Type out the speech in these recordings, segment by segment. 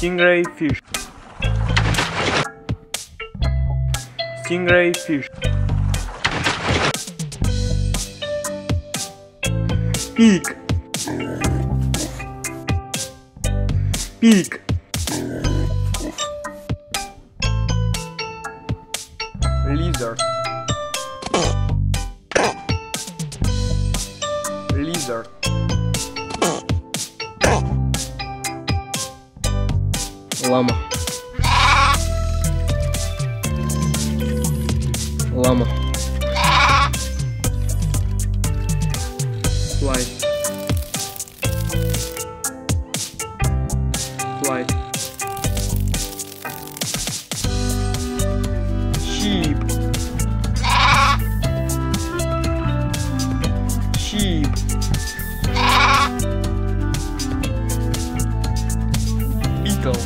Stingray fish. Stingray fish. Pig. Pig. Lizard. Lizard. Llama. Llama. Fly. Fly. Sheep. Sheep. Beetle.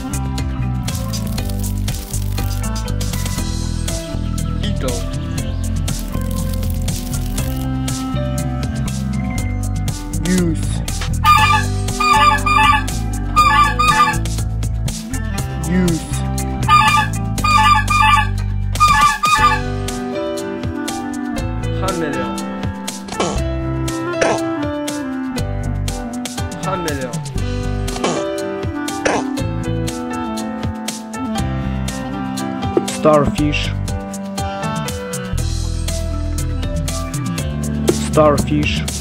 Beetle. Goose. Goose. Hamster. Hamster. Starfish. Starfish.